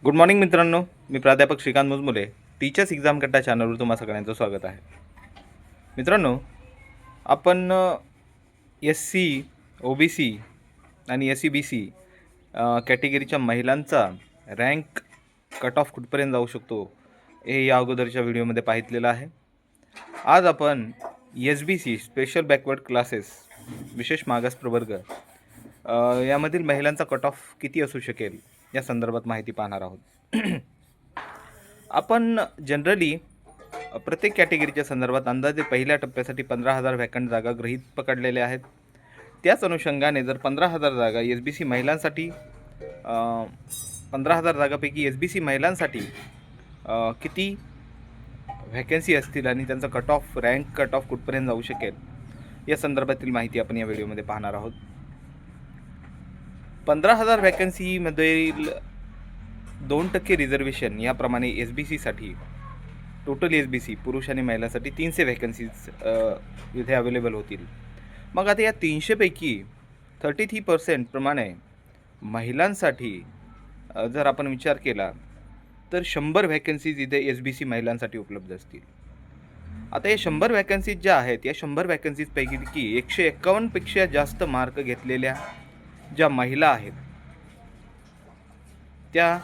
Good morning मित्रांनो, मी प्राध्यापक Shrikant Mujmule teachers exam कट्टा चॅनलवर तुम्हा सगळ्यांचं स्वागत आहे. मित्रांनो, आपण SC, OBC आणि SEBC कॅटेगरीच्या महिलांचा रँक कट ऑफ कुठपर्यंत जाऊ शकतो हे या अगोदरच्या व्हिडिओमध्ये पाहितलेलं आहे. आज आपण SBC स्पेशल बॅकवर्ड क्लासेस विशेष मागास प्रवर्ग यामधील महिलांचा कट ऑफ किती असू शकेल या संदर्भात माहिती पाहणार आहोत. आपण जनरली प्रत्येक कॅटेगरीच्या संदर्भात अंदाजे पहिल्या टप्प्यासाठी 15,000 व्हॅकंट जागा गृहीत पकडलेल्या आहेत. त्याच अनुषंगाने जर 15,000 जागा SBC महिलांसाठी 15,000 जागापैकी SBC महिलांसाठी किती व्हॅकन्सी असतील आणि त्यांचा रँक कट ऑफ कुठपर्यंत जाऊ शकेल या संदर्भातील माहिती आपण या व्हिडिओमध्ये पाहणार आहोत. 15,000 व्हॅकन्सीमधील 2% रिझर्वेशन याप्रमाणे SBCसाठी टोटल SBC पुरुष आणि महिलांसाठी 300 व्हॅकन्सीज इथे अवेलेबल होतील. मग आता या 300 पैकी 33% प्रमाणे महिलांसाठी जर आपण विचार केला तर 100 व्हॅकन्सीज इथे SBC महिलांसाठी उपलब्ध असतील. आता या 100 व्हॅकन्सीज ज्या आहेत या 100 व्हॅकन्सीजपैकी 151 पेक्षा जास्त मार्क घेतलेल्या ज्या महिला आहेत त्या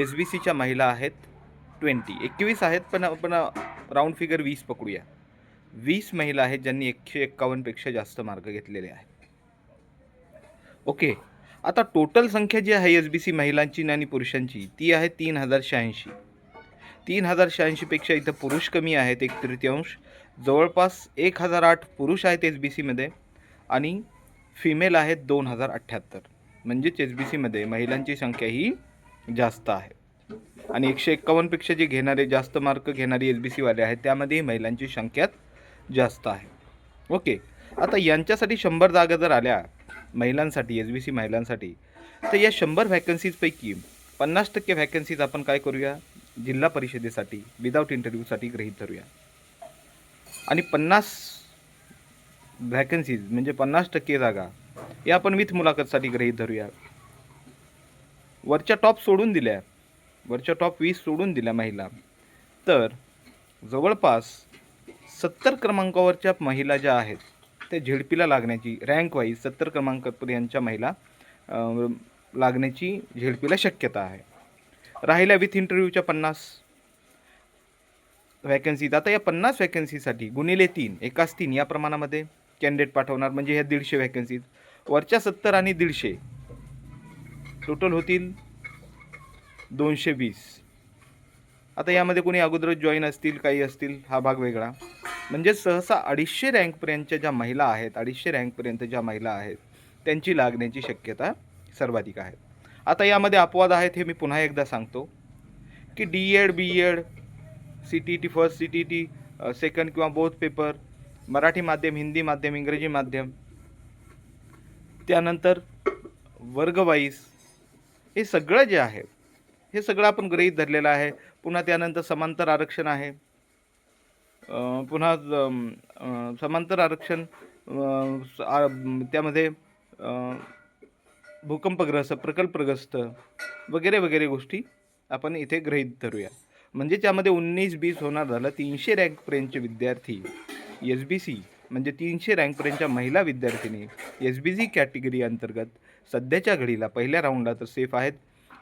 SBCच्या महिला आहेत 21 आहेत, पण आपण राऊंड फिगर 20 पकडूया. 20 महिला आहेत ज्यांनी 151 पेक्षा जास्त मार्क घेतलेले आहेत. ओके, आता टोटल संख्या जी आहे SBC महिलांची आणि पुरुषांची ती आहे 3,086. 3,086 पेक्षा इथं पुरुष कमी आहेत 1/3. जवळपास 1,008 पुरुष आहेत SBCमध्ये आणि फिमेल आहेत 2,078. म्हणजेच SBCमध्ये महिलांची संख्या ही जास्त आहे आणि 151 पेक्षा जे घेणारे जास्त मार्क घेणारी SBCवाले आहेत त्यामध्ये महिलांची संख्या जास्त आहे. ओके, आता यांच्यासाठी 100 जागा जर आल्या महिलांसाठी SBC महिलांसाठी तर या 100 व्हॅकन्सीजपैकी 50% व्हॅकन्सीज आपण काय करूया, जिल्हा परिषदेसाठी विदाऊट इंटरव्ह्यूसाठी गृहीत धरूया आणि 50 व्हॅकन्सीज म्हणजे 50% जागा या आपण विथ मुलाखतसाठी गृहीत धरूया. वरच्या टॉप 20 सोडून दिल्या महिला, तर जवळपास 70 क्रमांकावरच्या महिला ज्या आहेत त्या झेडपीला लागण्याची रँक वाईज 70 क्रमांकापर्यंतच्या महिला लागण्याची झेडपीला शक्यता आहे. राहिल्या विथ इंटरव्ह्यूच्या 50 व्हॅकन्सीज. आता या 50 व्हॅकन्सीसाठी गुणिले 3 एकाच 3 या प्रमाणामध्ये कॅन्डिडेट पाठवणार, म्हणजे ह्या 150 व्हॅकन्सीज. वरच्या 70 आणि 150 टोटल होतील 220. आता यामध्ये कोणी अगोदरच जॉईन असतील, काही असतील, हा भाग वेगळा. म्हणजे सहसा 250 रँकपर्यंतच्या ज्या महिला आहेत 250 रँकपर्यंत ज्या महिला आहेत त्यांची लागण्याची शक्यता सर्वाधिक आहे. आता यामध्ये अपवाद आहेत हे मी पुन्हा एकदा सांगतो की DED, BED, CTT first, CTT second किंवा बोथ पेपर, मराठी माध्यम, हिंदी माध्यम, इंग्रजी माध्यम, त्यानंतर वर्गवाईज हे सगळं जे आहे हे सगळं आपण गृहीत धरलेलं आहे. पुन्हा त्यानंतर समांतर आरक्षण आहे. पुन्हा समांतर आरक्षण त्यामध्ये भूकंपग्रस्त, प्रकल्पग्रस्त वगैरे वगैरे गोष्टी आपण इथे गृहीत धरूया. म्हणजे त्यामध्ये 19-20 होणार झालं 300 रँकपर्यंतचे विद्यार्थी SBC म्हणजे 300 रँकपर्यंतच्या महिला विद्यार्थिनी SBC कॅटेगरी अंतर्गत सध्याच्या घडीला पहिल्या राऊंडला तर सेफ आहेत.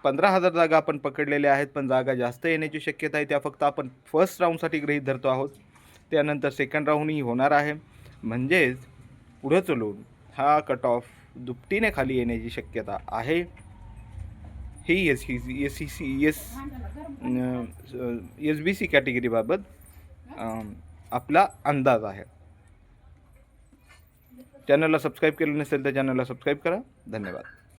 15,000 जागा आपण पकडलेल्या आहेत, पण जागा जास्त येण्याची शक्यता आहे. त्या फक्त आपण फर्स्ट राऊंडसाठी गृहीत धरतो आहोत. त्यानंतर सेकंड राऊंडही होणार आहे. म्हणजेच पुढं चलून हा कट ऑफ दुपटीने खाली येण्याची शक्यता आहे. ही SBC कॅटेगरीबाबत आपला अंदाज आहे. चॅनलला सबस्क्राईब केलं नसेल तर चॅनलला सबस्क्राईब करा. धन्यवाद.